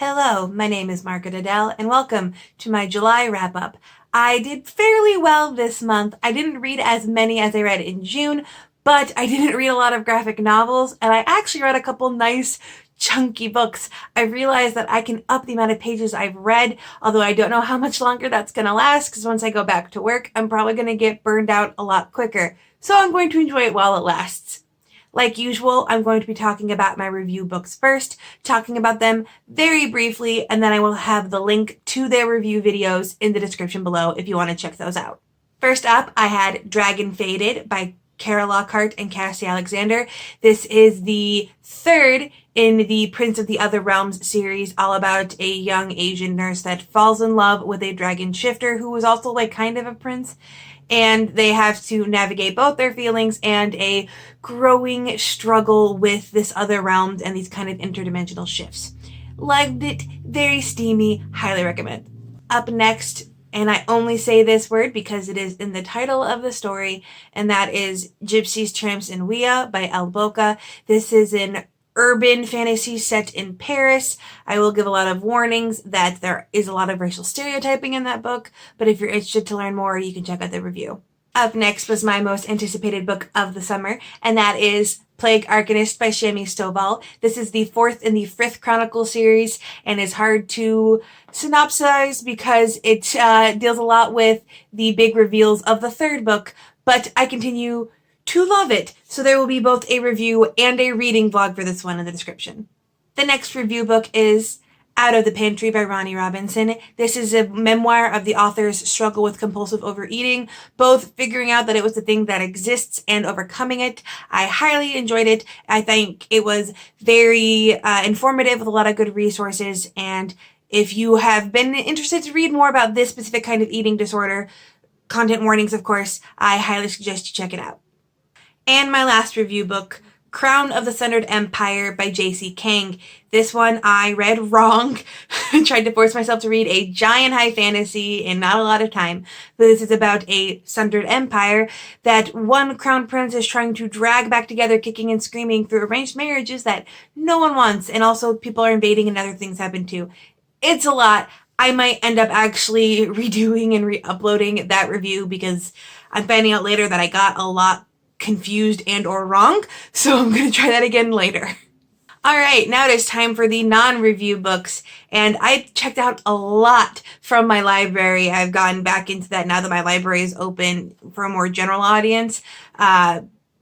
Hello, my name is Margaret Adele, and welcome to my July wrap-up. I did fairly well this month. I didn't read as many as I read in June, but I didn't read a lot of graphic novels, and I actually read a couple nice, chunky books. I realized that I can up the amount of pages I've read, although I don't know how much longer that's going to last, because once I go back to work, I'm probably going to get burned out a lot quicker. So I'm going to enjoy it while it lasts. Like usual, I'm going to be talking about my review books first, talking about them very briefly, and then I will have the link to their review videos in the description below if you want to check those out. First up, I had Dragon Faded by Cara Lockhart and Cassie Alexander. This is the third in the Prince of the Other Realms series, all about a young Asian nurse that falls in love with a dragon shifter who is also like kind of a prince. And they have to navigate both their feelings and a growing struggle with this other realm and these kind of interdimensional shifts. Loved it, very steamy, highly recommend. Up next, and I only say this word because it is in the title of the story, and that is Gypsies, Tramps, and Ouia by El Boca. This is an urban fantasy set in Paris. I will give a lot of warnings that there is a lot of racial stereotyping in that book, but if you're interested to learn more, you can check out the review. Up next was my most anticipated book of the summer, and that is Plague Arcanist by Shami Stovall. This is the fourth in the Frith Chronicle series and is hard to synopsize because it deals a lot with the big reveals of the third book, but I continue to love it, so there will be both a review and a reading vlog for this one in the description. The next review book is Out of the Pantry by Ronnie Robinson. This is a memoir of the author's struggle with compulsive overeating, both figuring out that it was the thing that exists and overcoming it. I highly enjoyed it. I think it was very informative with a lot of good resources, and if you have been interested to read more about this specific kind of eating disorder, content warnings of course, I highly suggest you check it out. And my last review book, Crown of the Sundered Empire by J.C. Kang. This one I read wrong. I tried to force myself to read a giant high fantasy in not a lot of time. But this is about a sundered empire that one crown prince is trying to drag back together, kicking and screaming through arranged marriages that no one wants. And also people are invading and other things happen too. It's a lot. I might end up actually redoing and re-uploading that review because I'm finding out later that I got a lot confused and or wrong, so I'm going to try that again later. Alright, now it is time for the non-review books, and I checked out a lot from my library. I've gotten back into that now that my library is open for a more general audience,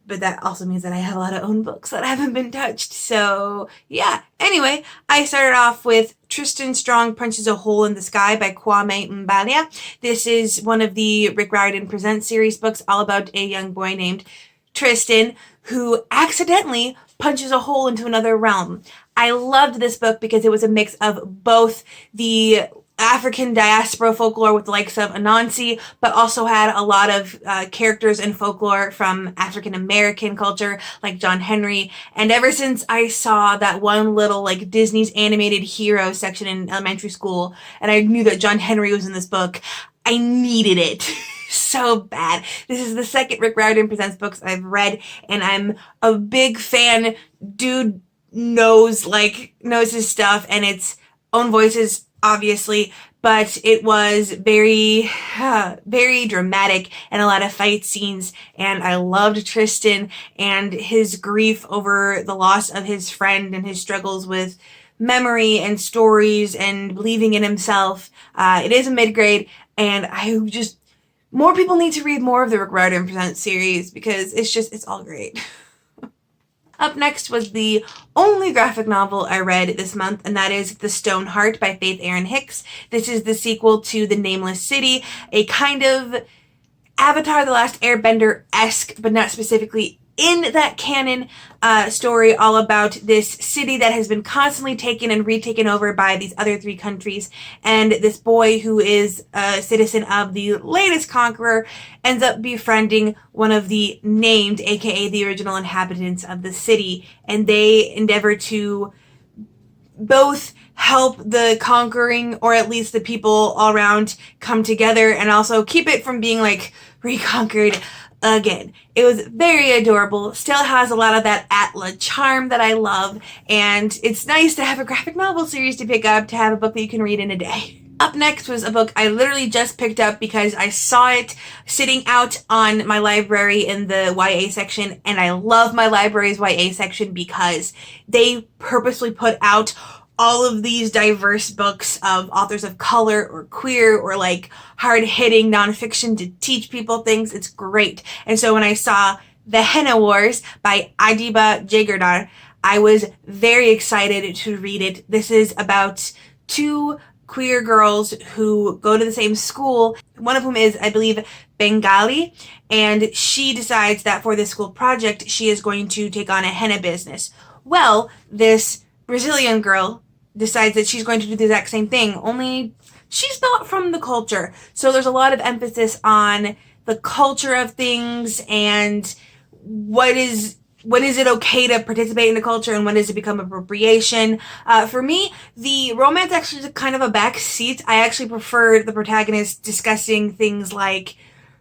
but that also means that I have a lot of own books that haven't been touched, so yeah. Anyway, I started off with Tristan Strong Punches a Hole in the Sky by Kwame Mbalia. This is one of the Rick Riordan Presents series books all about a young boy named Tristan who accidentally punches a hole into another realm. I loved this book because it was a mix of both the African diaspora folklore with the likes of Anansi, but also had a lot of characters and folklore from African American culture, like John Henry. And ever since I saw that one little like Disney's animated hero section in elementary school, and I knew that John Henry was in this book, I needed it so bad. This is the second Rick Riordan Presents books I've read, and I'm a big fan. Dude knows his stuff, and its own voices, obviously, but it was very, very dramatic and a lot of fight scenes, and I loved Tristan and his grief over the loss of his friend and his struggles with memory and stories and believing in himself. It is a mid-grade, and more people need to read more of the Rick Riordan Presents series because it's all great. Up next was the only graphic novel I read this month, and that is The Stone Heart by Faith Erin Hicks. This is the sequel to The Nameless City, a kind of Avatar: The Last Airbender-esque, but not specifically in that canon, story all about this city that has been constantly taken and retaken over by these other three countries, and this boy who is a citizen of the latest conqueror ends up befriending one of the named, aka the original inhabitants of the city, and they endeavor to both help the conquering, or at least the people all around, come together and also keep it from being like reconquered again. It was very adorable, still has a lot of that Atla charm that I love, and it's nice to have a graphic novel series to pick up, to have a book that you can read in a day. Up next was a book I literally just picked up because I saw it sitting out on my library in the YA section, and I love my library's YA section because they purposely put out all of these diverse books of authors of color or queer or like hard-hitting nonfiction to teach people things. It's great. And so when I saw The Henna Wars by Adiba Jagerdar, I was very excited to read it. This is about two queer girls who go to the same school. One of whom is, I believe, Bengali, and she decides that for this school project, she is going to take on a henna business. Well, this Brazilian girl decides that she's going to do the exact same thing, only she's not from the culture. So there's a lot of emphasis on the culture of things and what is it okay to participate in the culture and when does it become appropriation. For me, the romance actually took kind of a back seat. I actually preferred the protagonist discussing things like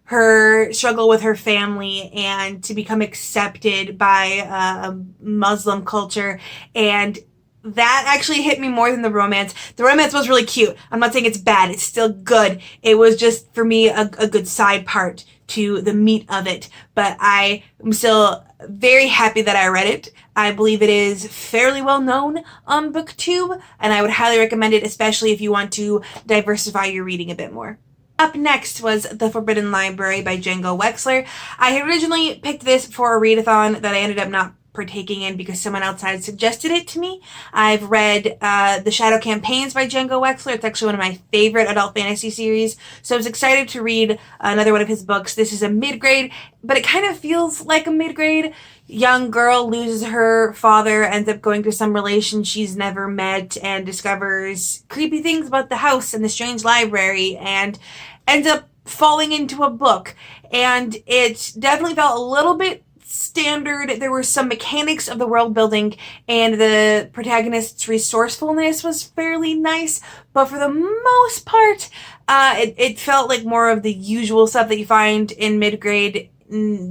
her struggle with her family and to become accepted by a Muslim culture, and that actually hit me more than the romance. The romance was really cute. I'm not saying it's bad. It's still good. It was just, for me, a good side part to the meat of it. But I am still very happy that I read it. I believe it is fairly well known on BookTube, and I would highly recommend it, especially if you want to diversify your reading a bit more. Up next was The Forbidden Library by Django Wexler. I had originally picked this for a readathon that I ended up not partaking in because someone else had suggested it to me. I've read The Shadow Campaigns by Django Wexler. It's actually one of my favorite adult fantasy series, so I was excited to read another one of his books. This is a mid-grade, but it kind of feels like a mid-grade. Young girl loses her father, ends up going to some relation she's never met, and discovers creepy things about the house and the strange library, and ends up falling into a book. And it definitely felt a little bit standard. There were some mechanics of the world building, and the protagonist's resourcefulness was fairly nice, but for the most part, it felt like more of the usual stuff that you find in mid-grade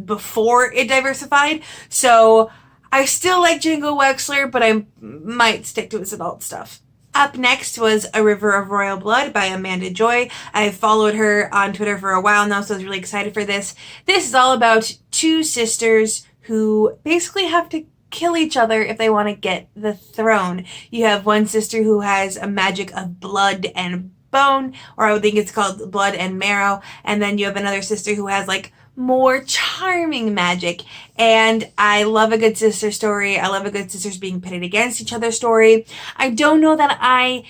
before it diversified. So I still like Django Wexler, but I might stick to his adult stuff. Up next was A River of Royal Blood by Amanda Joy. I've followed her on Twitter for a while now, so I was really excited for this. This is all about two sisters who basically have to kill each other if they want to get the throne. You have one sister who has a magic of blood and bone, or I would think it's called blood and marrow, and then you have another sister who has like more charming magic. And I love a good sister story. I love a good sisters being pitted against each other story. I don't know that I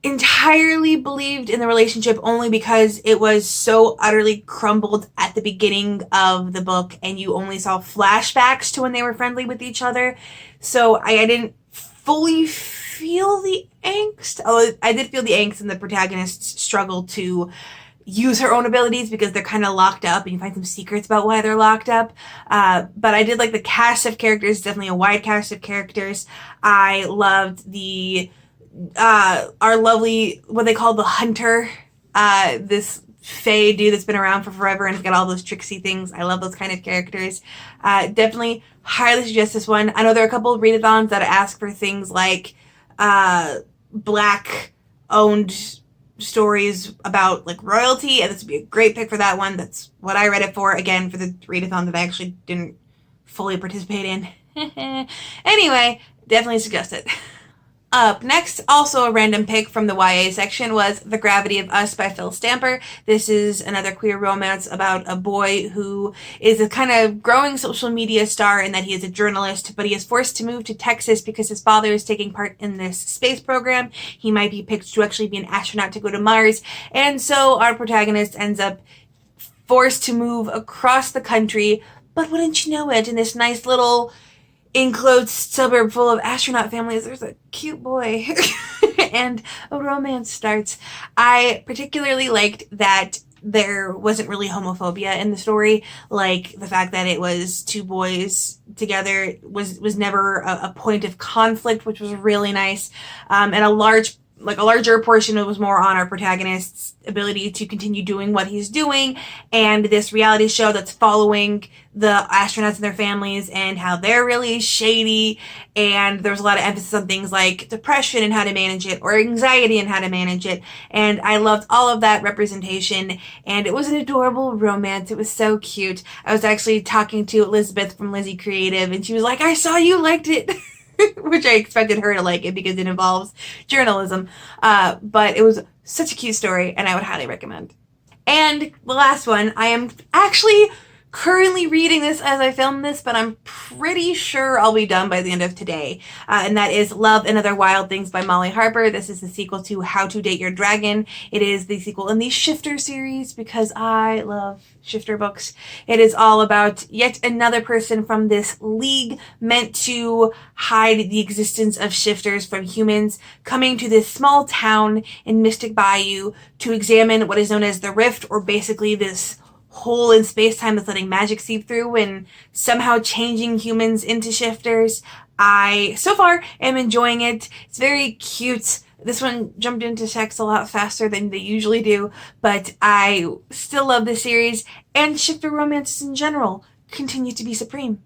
entirely believed in the relationship, only because it was so utterly crumbled at the beginning of the book and you only saw flashbacks to when they were friendly with each other. So I didn't fully feel the angst. Although I did feel the angst in the protagonist's struggle to use her own abilities because they're kind of locked up and you find some secrets about why they're locked up. But I did like the cast of characters, definitely a wide cast of characters. I loved our lovely, what they call the hunter, this fae dude that's been around for forever and has got all those tricksy things. I love those kind of characters. Definitely highly suggest this one. I know there are a couple of readathons that ask for things like black owned stories about like royalty, and this would be a great pick for that one. That's what I read it for, again, for the readathon that I actually didn't fully participate in. Anyway, definitely suggest it. Up next, also a random pick from the YA section, was The Gravity of Us by Phil Stamper. This is another queer romance about a boy who is a kind of growing social media star in that he is a journalist, but he is forced to move to Texas because his father is taking part in this space program. He might be picked to actually be an astronaut to go to Mars, and so our protagonist ends up forced to move across the country, but wouldn't you know it, in this nice little enclosed suburb full of astronaut families, there's a cute boy and a romance starts. I particularly liked that there wasn't really homophobia in the story, like the fact that it was two boys together was never a point of conflict, which was really nice. And a large like a larger portion was more on our protagonist's ability to continue doing what he's doing, and this reality show that's following the astronauts and their families and how they're really shady, and there's a lot of emphasis on things like depression and how to manage it, or anxiety and how to manage it, and I loved all of that representation, and it was an adorable romance. It was so cute. I was actually talking to Elizabeth from Lizzie Creative, and she was like, I saw you liked it. Which I expected her to like it because it involves journalism. But it was such a cute story, and I would highly recommend. And the last one, I am actually currently reading this as I film this, but I'm pretty sure I'll be done by the end of today. And that is Love and Other Wild Things by Molly Harper. This is the sequel to How to Date Your Dragon. It is the sequel in the Shifter series because I love Shifter books. It is all about yet another person from this league meant to hide the existence of shifters from humans coming to this small town in Mystic Bayou to examine what is known as the Rift, or basically this hole in space-time that's letting magic seep through and somehow changing humans into shifters. I, so far, am enjoying it. It's very cute. This one jumped into sex a lot faster than they usually do, but I still love this series, and shifter romances in general continue to be supreme.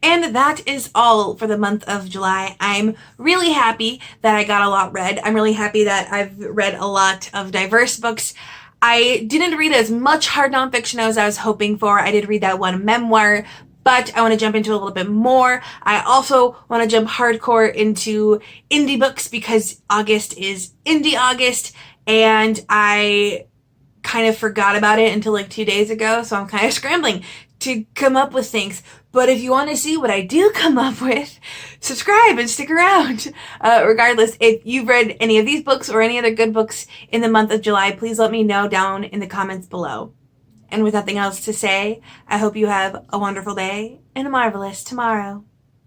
And that is all for the month of July. I'm really happy that I got a lot read. I'm really happy that I've read a lot of diverse books. I didn't read as much hard nonfiction as I was hoping for. I did read that one memoir, but I want to jump into a little bit more. I also want to jump hardcore into indie books because August is Indie August, and I kind of forgot about it until like 2 days ago, so I'm kind of scrambling to come up with things. But if you want to see what I do come up with, subscribe and stick around. Regardless, if you've read any of these books or any other good books in the month of July, please let me know down in the comments below. And with nothing else to say, I hope you have a wonderful day and a marvelous tomorrow.